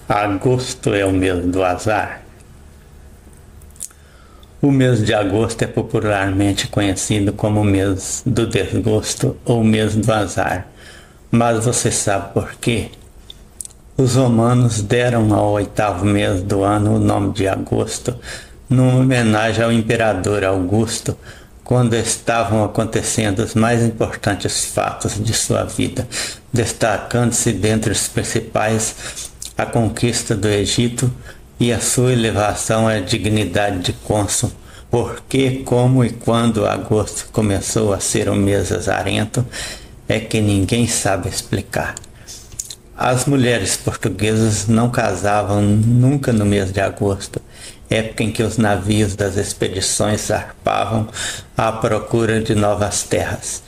Agosto é o mês do azar. O mês de agosto é popularmente conhecido como o mês do desgosto ou mês do azar. Mas você sabe por quê? Os romanos deram ao oitavo mês do ano o nome de agosto, numa homenagem ao imperador Augusto, quando estavam acontecendo os mais importantes fatos de sua vida, destacando-se dentre os principais a conquista do Egito e a sua elevação à dignidade de cônsul. Por que, como e quando agosto começou a ser um mês azarento é que ninguém sabe explicar. As mulheres portuguesas não casavam nunca no mês de agosto, época em que os navios das expedições zarpavam à procura de novas terras.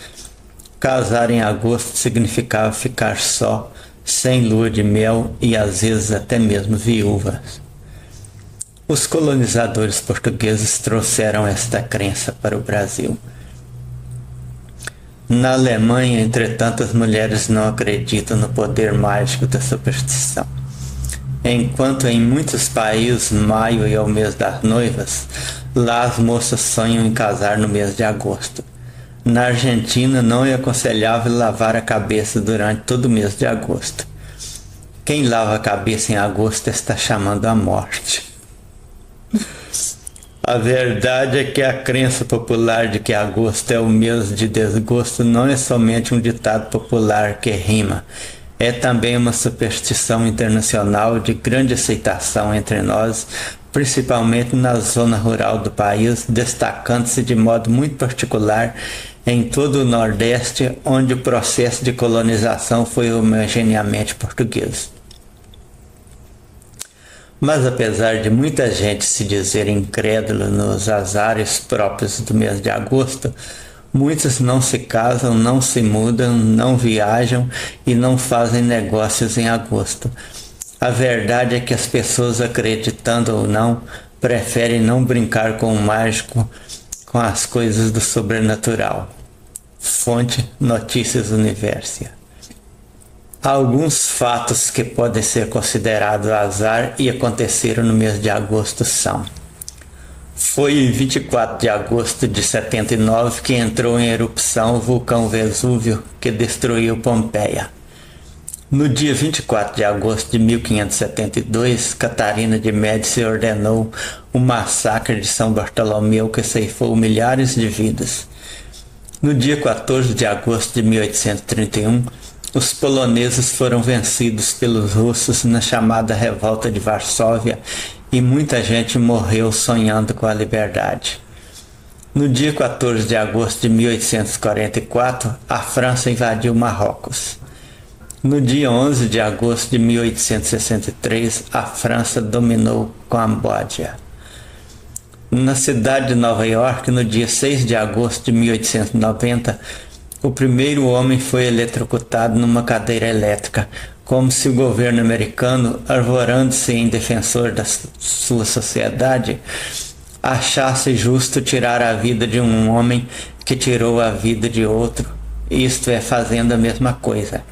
Casar em agosto significava ficar só, sem lua de mel e às vezes até mesmo viúvas. Os colonizadores portugueses trouxeram esta crença para o Brasil. Na Alemanha, entretanto, as mulheres não acreditam no poder mágico da superstição. Enquanto em muitos países maio é o mês das noivas, lá as moças sonham em casar no mês de agosto. Na Argentina não é aconselhável lavar a cabeça durante todo o mês de agosto. Quem lava a cabeça em agosto está chamando a morte. A verdade é que a crença popular de que agosto é o mês de desgosto não é somente um ditado popular que rima, é também uma superstição internacional de grande aceitação entre nós, principalmente na zona rural do país, destacando-se de modo muito particular em todo o Nordeste, onde o processo de colonização foi homogeneamente português. Mas apesar de muita gente se dizer incrédula nos azares próprios do mês de agosto, muitos não se casam, não se mudam, não viajam e não fazem negócios em agosto. A verdade é que as pessoas, acreditando ou não, preferem não brincar com o mágico, com as coisas do sobrenatural. Fonte Notícias Universia. Alguns fatos que podem ser considerados azar e aconteceram no mês de agosto são: foi em 24 de agosto de 79 que entrou em erupção o vulcão Vesúvio, que destruiu Pompeia. No dia 24 de agosto de 1572, Catarina de Médici ordenou o massacre de São Bartolomeu, que ceifou milhares de vidas. No dia 14 de agosto de 1831, os poloneses foram vencidos pelos russos na chamada Revolta de Varsóvia e muita gente morreu sonhando com a liberdade. No dia 14 de agosto de 1844, a França invadiu Marrocos. No dia 11 de agosto de 1863, a França dominou Camboja. Na cidade de Nova York, no dia 6 de agosto de 1890, o primeiro homem foi eletrocutado numa cadeira elétrica, como se o governo americano, arvorando-se em defensor da sua sociedade, achasse justo tirar a vida de um homem que tirou a vida de outro, isto é, fazendo a mesma coisa.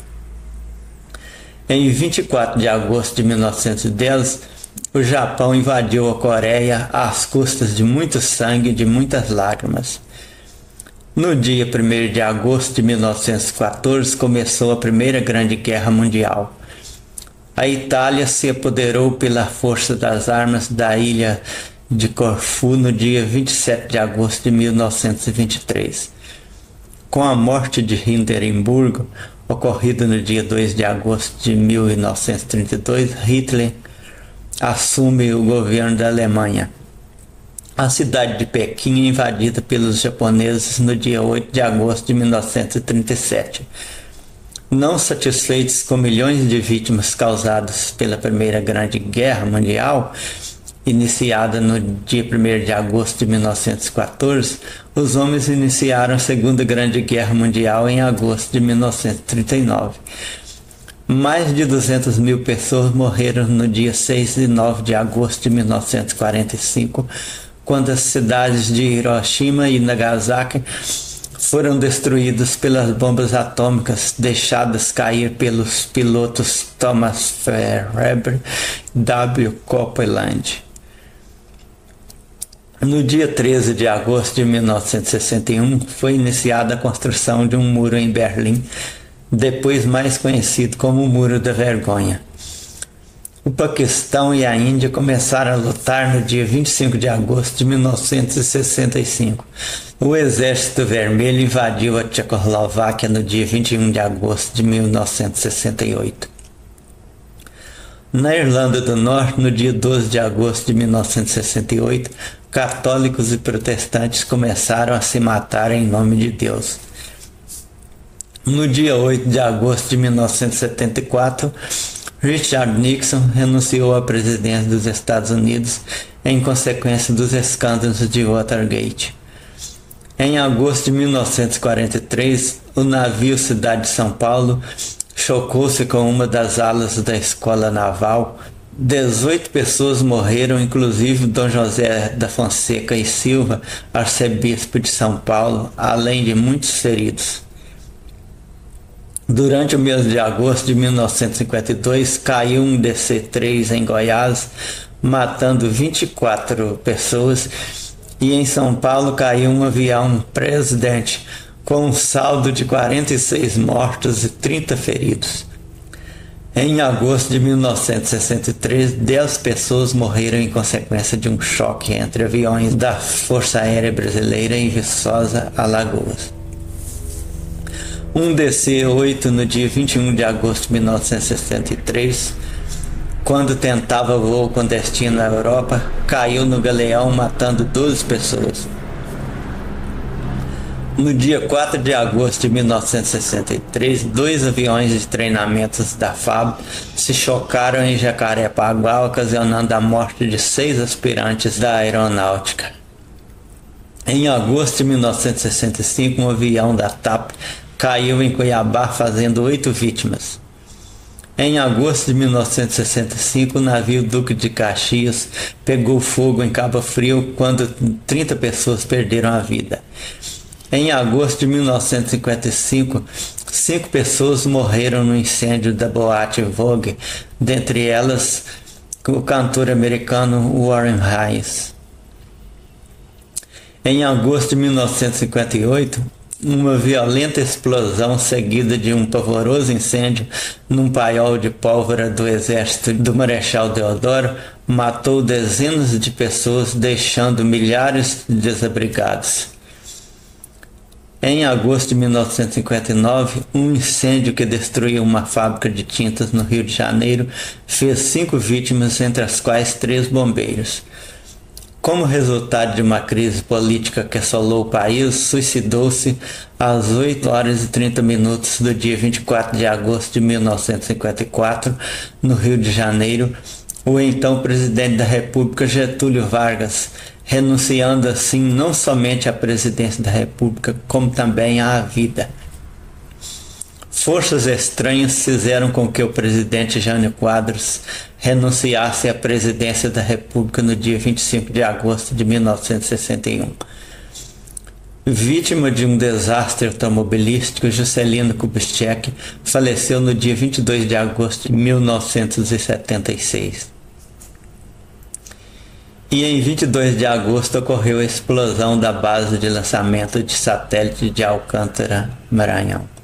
Em 24 de agosto de 1910, o Japão invadiu a Coreia às custas de muito sangue e de muitas lágrimas. No dia 1º de agosto de 1914 começou a Primeira Grande Guerra Mundial. A Itália se apoderou pela força das armas da ilha de Corfu no dia 27 de agosto de 1923. Com a morte de Hindenburgo, ocorrida no dia 2 de agosto de 1932, Hitler assume o governo da Alemanha. A cidade de Pequim é invadida pelos japoneses no dia 8 de agosto de 1937. Não satisfeitos com milhões de vítimas causadas pela Primeira Grande Guerra Mundial, iniciada no dia 1º de agosto de 1914, os homens iniciaram a Segunda Grande Guerra Mundial em agosto de 1939. Mais de 200 mil pessoas morreram no dia 6 e 9 de agosto de 1945, quando as cidades de Hiroshima e Nagasaki foram destruídos pelas bombas atômicas deixadas cair pelos pilotos Thomas Farragut e W. Copeland. No dia 13 de agosto de 1961, foi iniciada a construção de um muro em Berlim, depois mais conhecido como o Muro da Vergonha. O Paquistão e a Índia começaram a lutar no dia 25 de agosto de 1965. O Exército Vermelho invadiu a Tchecoslováquia no dia 21 de agosto de 1968. Na Irlanda do Norte, no dia 12 de agosto de 1968, católicos e protestantes começaram a se matar em nome de Deus. No dia 8 de agosto de 1974, Richard Nixon renunciou à presidência dos Estados Unidos em consequência dos escândalos de Watergate. Em agosto de 1943, o navio Cidade de São Paulo chocou-se com uma das alas da escola naval. 18 pessoas morreram, inclusive Dom José da Fonseca e Silva, arcebispo de São Paulo, além de muitos feridos. Durante o mês de agosto de 1952, caiu um DC-3 em Goiás, matando 24 pessoas, e em São Paulo caiu um avião Presidente, com um saldo de 46 mortos e 30 feridos. Em agosto de 1963, 10 pessoas morreram em consequência de um choque entre aviões da Força Aérea Brasileira em Viçosa, Alagoas. Um DC-8 no dia 21 de agosto de 1963, quando tentava voo com destino à Europa, caiu no Galeão, matando 12 pessoas. No dia 4 de agosto de 1963, 2 aviões de treinamentos da FAB se chocaram em Jacarepaguá, ocasionando a morte de 6 aspirantes da aeronáutica. Em agosto de 1965, um avião da TAP caiu em Cuiabá, fazendo 8 vítimas. Em agosto de 1965, o navio Duque de Caxias pegou fogo em Cabo Frio, quando 30 pessoas perderam a vida. Em agosto de 1955, 5 pessoas morreram no incêndio da boate Vogue, dentre elas o cantor americano Warren Hayes. Em agosto de 1958, uma violenta explosão seguida de um pavoroso incêndio num paiol de pólvora do exército do Marechal Deodoro matou dezenas de pessoas, deixando milhares de desabrigados. Em agosto de 1959, um incêndio que destruiu uma fábrica de tintas no Rio de Janeiro fez 5 vítimas, entre as quais 3 bombeiros. Como resultado de uma crise política que assolou o país, suicidou-se às 8 horas e 30 minutos do dia 24 de agosto de 1954, no Rio de Janeiro, o então presidente da República Getúlio Vargas, renunciando assim não somente à presidência da República, como também à vida. Forças estranhas fizeram com que o presidente Jânio Quadros renunciasse à presidência da República no dia 25 de agosto de 1961. Vítima de um desastre automobilístico, Juscelino Kubitschek faleceu no dia 22 de agosto de 1976. E em 22 de agosto ocorreu a explosão da base de lançamento de satélite de Alcântara, Maranhão.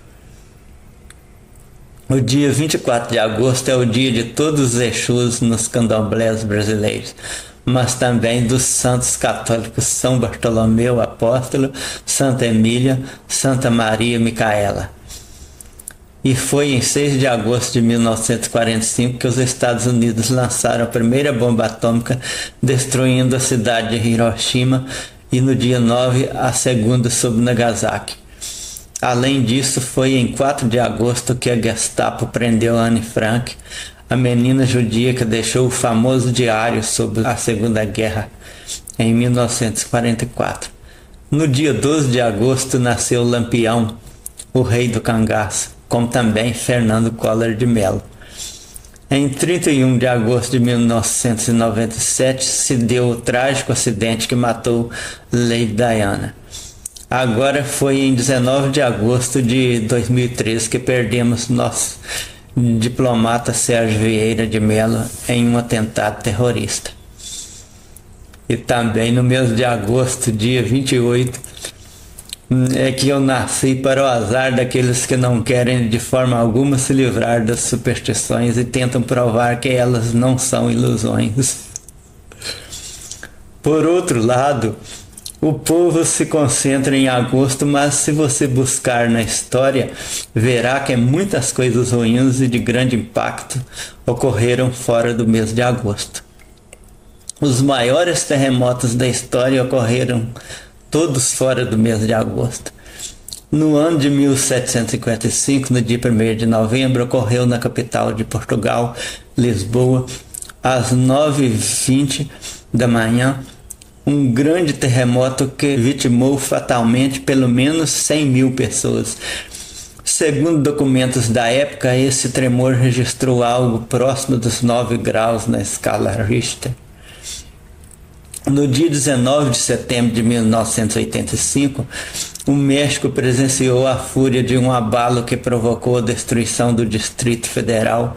O dia 24 de agosto é o dia de todos os Exus nos candomblés brasileiros, mas também dos santos católicos São Bartolomeu Apóstolo, Santa Emília, Santa Maria Micaela. E foi em 6 de agosto de 1945 que os Estados Unidos lançaram a primeira bomba atômica, destruindo a cidade de Hiroshima, e no dia 9 a segunda sobre Nagasaki. Além disso, foi em 4 de agosto que a Gestapo prendeu Anne Frank, a menina judia que deixou o famoso diário sobre a Segunda Guerra, em 1944. No dia 12 de agosto nasceu Lampião, o rei do cangaço, como também Fernando Collor de Mello. Em 31 de agosto de 1997 se deu o trágico acidente que matou Lady Diana. Agora foi em 19 de agosto de 2013 que perdemos nosso diplomata Sérgio Vieira de Mello em um atentado terrorista. E também no mês de agosto, dia 28, é que eu nasci para o azar daqueles que não querem de forma alguma se livrar das superstições e tentam provar que elas não são ilusões. Por outro lado, o povo se concentra em agosto, mas se você buscar na história, verá que muitas coisas ruins e de grande impacto ocorreram fora do mês de agosto. Os maiores terremotos da história ocorreram todos fora do mês de agosto. No ano de 1755, no dia 1º de novembro, ocorreu na capital de Portugal, Lisboa, às 9h20 da manhã, um grande terremoto que vitimou fatalmente pelo menos 100 mil pessoas. Segundo documentos da época, esse tremor registrou algo próximo dos 9 graus na escala Richter. No dia 19 de setembro de 1985, o México presenciou a fúria de um abalo que provocou a destruição do Distrito Federal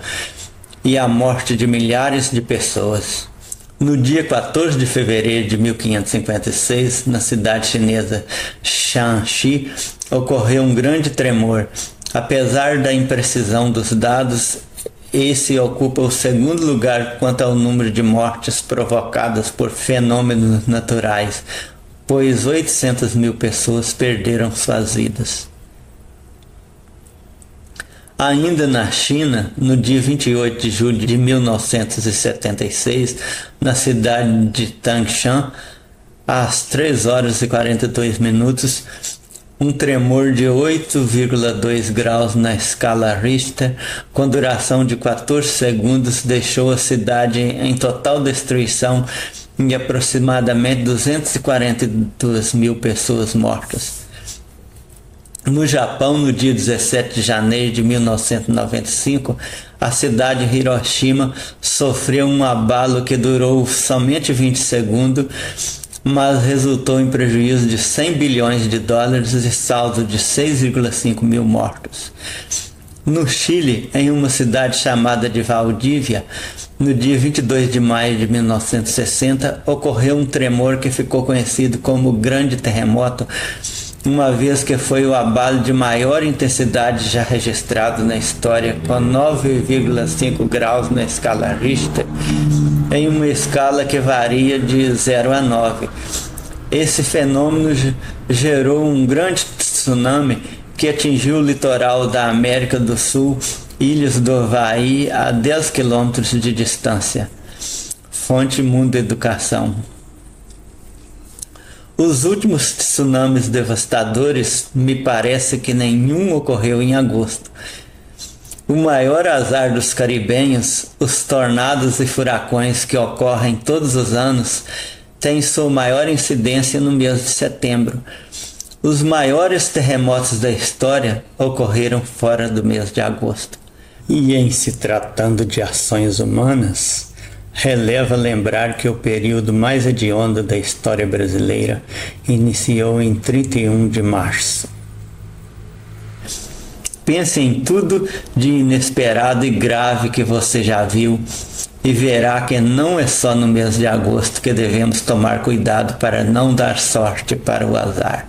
e a morte de milhares de pessoas. No dia 14 de fevereiro de 1556, na cidade chinesa Shanxi, ocorreu um grande tremor. Apesar da imprecisão dos dados, esse ocupa o segundo lugar quanto ao número de mortes provocadas por fenômenos naturais, pois 800 mil pessoas perderam suas vidas. Ainda na China, no dia 28 de julho de 1976, na cidade de Tangshan, às 3 horas e 42 minutos, um tremor de 8,2 graus na escala Richter, com duração de 14 segundos, deixou a cidade em total destruição e aproximadamente 242 mil pessoas mortas. No Japão, no dia 17 de janeiro de 1995, a cidade de Hiroshima sofreu um abalo que durou somente 20 segundos, mas resultou em prejuízo de 100 bilhões de dólares e saldo de 6,5 mil mortos. No Chile, em uma cidade chamada de Valdívia, no dia 22 de maio de 1960, ocorreu um tremor que ficou conhecido como Grande Terremoto, uma vez que foi o abalo de maior intensidade já registrado na história, com 9,5 graus na escala Richter, em uma escala que varia de 0 a 9. Esse fenômeno gerou um grande tsunami que atingiu o litoral da América do Sul, ilhas do Havaí, a 10 quilômetros de distância. Fonte Mundo Educação. Os últimos tsunamis devastadores, me parece que nenhum ocorreu em agosto. O maior azar dos caribenhos, os tornados e furacões que ocorrem todos os anos, têm sua maior incidência no mês de setembro. Os maiores terremotos da história ocorreram fora do mês de agosto. E em se tratando de ações humanas, releva lembrar que o período mais hediondo da história brasileira iniciou em 31 de março. Pense em tudo de inesperado e grave que você já viu e verá que não é só no mês de agosto que devemos tomar cuidado para não dar sorte para o azar.